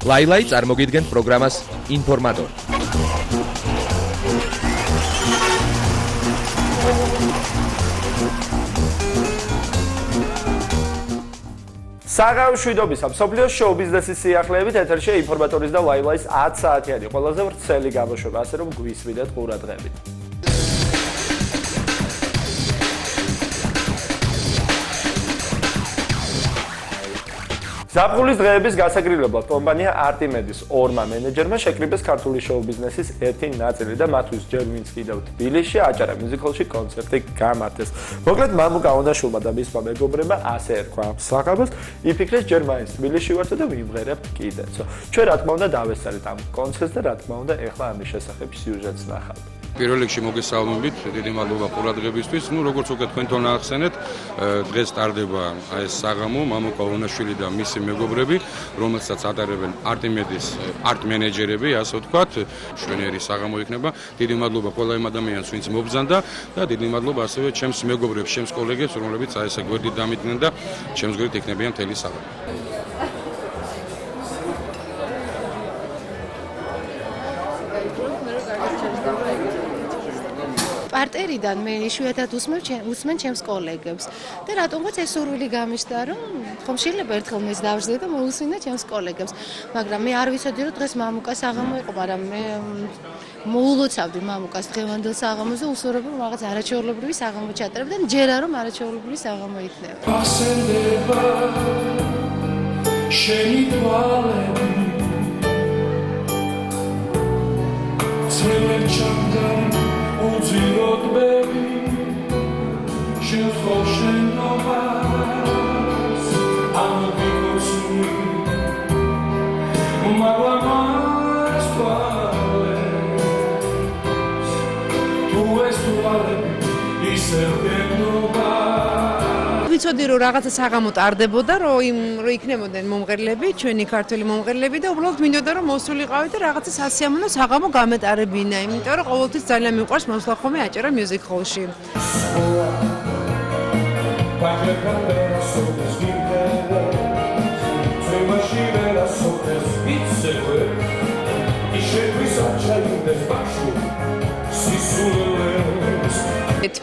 ლაილაი წარმოგიდგენთ პროგრამას ინფორმატორი. საღამო შვიდობისა, მსოფლიოს შოუ ბიზნესის სიახლეებით ეთერში ინფორმატორის და ლაილაის 10 საათიანი ყველაზე ვრცელი გამოშვება, ასე რომ გვისმენთ ყურადღებით. ზაფხულის დღეების გასაგრილებლად კომპანია Artimedes ორმა მენეჯერმა შეკრიბეს ქართული შოუ ბიზნესის ერთი ნაწილი და მათთვის ჯერ ვინც კიდევ თბილისში აჭარა მუსიკალში კონცერტი გამართეს. მოკლედ მამუკა ონაშულმა და მისმა მეგობრებმა ასე ერქვა ამ საღამოს, იფიქრეს ჯერ მაინც თბილისში ვართ და ვიმღერებთ კიდეც. ჩვენ რა თქმა უნდა დავესწრეთ ამ კონცერტს და რა თქმა უნდა ეხლა ამის შესახებ სიუჟეტს ნახავთ. პირველ რიგში მოგესალმებით, დიდი მადლობა ყურადღებისთვის. როგორც უკვე თქვენთან აახსენეთ, დღეს ტარდება ეს საღამო, მამუკა ონაშვილი და მისი მეგობრები, რომელსაც ატარებენ Artimedes art მენეჯერები, ასე ვთქვათ, შვენიერი საღამო იქნება. დიდი მადლობა ყველა იმ ადამიანს, ვინც მობრძანდა და დიდი მადლობა ასევე ჩემს მეგობრებს, ჩემს კოლეგებს, რომლებიც ეს გვერდით დამიტნენ და ჩემს გვერდით იქნებიან მთელი საღამო. პარტერიდან მე იშვიათად უსმენ ჩემს კოლეგებს და რატომღაც ეს სურვილი გამიშთა, რომ ხომ შეიძლება ერთხელ მეც დავждე და მოусმინე ჩემს კოლეგებს, მაგრამ მე არ ვიცოდი, რომ დღეს მამუკა საღამო იყო, მაგრამ მე მოულოცავდი მამუკას დღევანდელ საღამოს და უსურვებ, რომ რაღაც არაჩვეულებრივი საღამო ჩატარებ და ჯერა რომ არაჩვეულებრივი საღამო იქნება. ახსენდება შენი თვალები ძველი ჩამდარი უძიროდ ბები შევხო შენობას ამბიკოსი უმაღლამას თვალებს თუ ეს თვალები ისევ გენობა ვიცოდი რომ რაღაცა საღამო ტარდებოდა, რომ იქნებოდნენ მომღერლები, ჩვენი ქართველი მომღერლები და უბრალოდ მინდოდა რომ მოსულიყავით და რაღაცა სასიამოვნო საღამო გამეტარებინა, იმიტომ რომ ყოველთვის ძალიან მიყვარს მოსვლა ხოლმე აჭარა music hall-ში.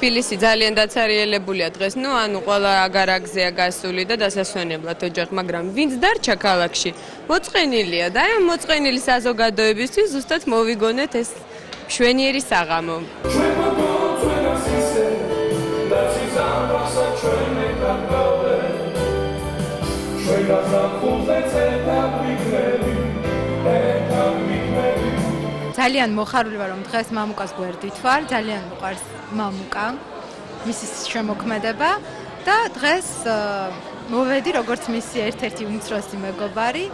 თბილისი ძალიან დაცარიელებულია დღეს, ანუ ყველა აგარაგზეა გასული და დასასვენებლად ოჯახ, მაგრამ ვინც დარჩა ქალაქში, მოწყენილია და აი ამ მოწყენილი საზოგადოებისთვის ზუსტად მოვიგონეთ ეს მშვენიერი საღამო. ძალიან მოხარული ვარ, რომ დღეს მამუკას გვერდით ვარ, ძალიან მიყვარს მამუკა, მისი შემოქმედება და დღეს მოვედი როგორც მისი ერთ-ერთი უმცროსი მეგობარი.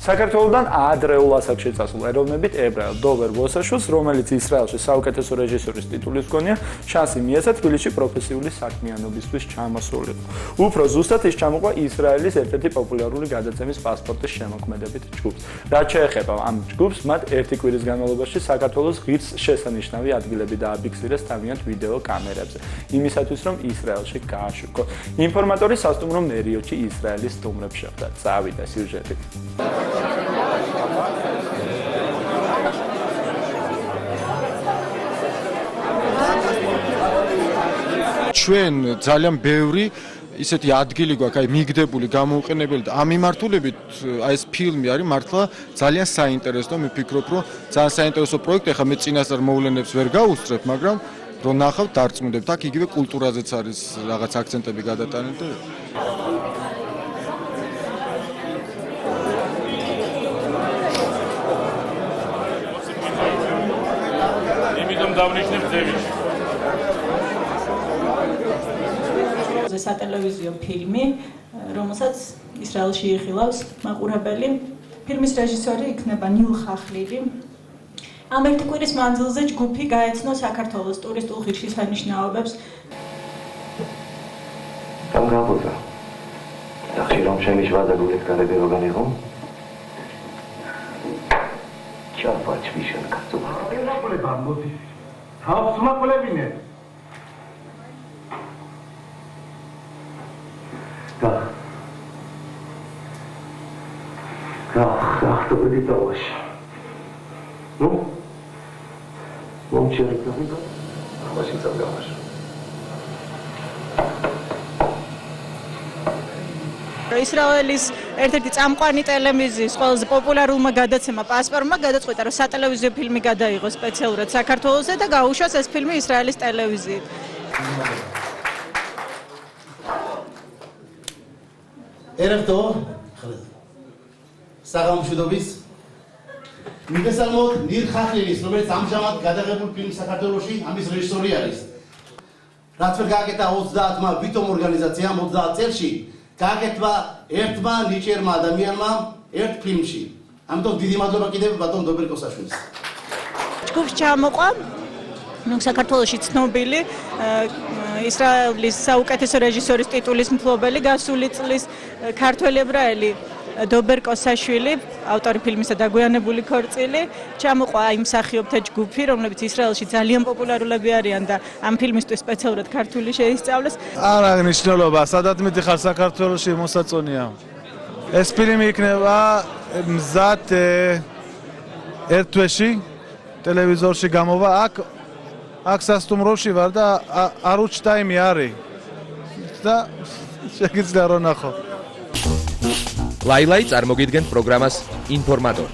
საქართველოდან ადრეულ ასაკში წასულ ეროვნებით ებრაელ დოვერ ვოსაშვილს, რომელიც ისრაელში საუკეთესო რეჟისორის ტიტულის მქონია, შანსი მიეცა თბილისში პროფესიული საქმიანობისთვის ჩამოსულიყო. უფრო ზუსტად ის ჩამოყვა ისრაელის ერთ-ერთი პოპულარული გადაცემის პასპორტის შემოქმედებით ჯგუფს. რაც შეეხება ამ ჯგუფს, მათ ერთი კვირის განმავლობაში საქართველოს ღირს შესანიშნავი ადგილები დააბიქსირეს თავიანთ ვიდეო კამერებზე, იმისათვის რომ ისრაელში გააშუქო. ინფორმატორი სასტუმრო მერიოტში ისრაელის სტუმრებს შეხვდა. წავიდა სიუჟეტი. ჩვენ ძალიან ბევრი ისეთი ადგილი გვაქვს, აი მიგდებული, გამოუყენებელი და ამ მიმართულებით აი ეს ფილმი არის მართლა ძალიან საინტერესო და მიფიქრობ, რომ ძალიან საინტერესო პროექტი, ახლა მე წინასწარ მოვლენებს ვერ გავუსწრებ, მაგრამ რომ ნახავთ, დარწმუნდებთ, აქ იგივე კულტურაზეც არის რაღაც აქცენტები გადატანილი და დავნიშნებ ზევიში. სატელევიზიო ფილმი, რომელსაც ისრაელში იხილავს მაყურებელი. ფილმის რეჟისორი იქნება ნილ ხახლიდი. ამ ერთი კვირის მანძილზე ჯგუფი გაეცნო საქართველოს ტურისტულ ღირსშესანიშნაობებს. გამგაბოდა. და ხშირად ჩემი შვადა გულისკარები როგორ იყო? ჩაფაჩ მიშენ კაცო. ელაპლება მოდი. თავს მაკლებინე. Кто будет овощ? Ну? Молчали, как вы говорите? Овощи забралаш. ისრაელის ერთ-ერთი წამყვანი ტელევიზიის ყველაზე პოპულარულმა გადაცემა პასპორტმა გადაწყვიტა, რომ სატელევიზიო ფილმი გადაიღო სპეციალურად საქართველოსზე და გაუშვას ეს ფილმი ისრაელის ტელევიზიით. ერევტო საღამოშვიდობის მიგესალმოთ ნირ ხახლინის, რომელიც ამჟამად გადაღებულ ფილმ საქართველოში ამის რეჟისორი არის. რაც ვერ გააკეთა 30-მა ვითომ ორგანიზაციამ 30 წელში გააკეთა ერთმა ნიჭიერმა ადამიანმა ერთ ფილმში. ამიტომ დიდი მადლობა კიდევ ბატონ დობერკოსაშვილს. ჯგუფს ჩამოყვა საქართველოში ცნობილი ისრაელის საუკეთესო რეჟისორის ტიტულის მფლობელი გასული წლის ქართველი ებრაელი დობერკოსაშვილი, ავტორი ფილმისა დაგვიანებული ქორწილი, ჩამოყვა იმ მსახიობთა ჯგუფი, რომლებიც ისრაელში ძალიან პოპულარულები არიან და ამ ფილმისთვის სპეციალურად ქართული შეისწავლეს. არ აქვს მნიშვნელობა, სადაც მიდიხარ საქართველოში მოსაწონია. ეს ფილმი იქნება მზად ერთ თვეში ტელევიზორში გამოვა. აქ სასტუმროში ვარ და არუჩ ტაიმი არის. და შეგიძლია რომ ნახო. ლაილაი წარმოგიდგენთ პროგრამას ინფორმატორი.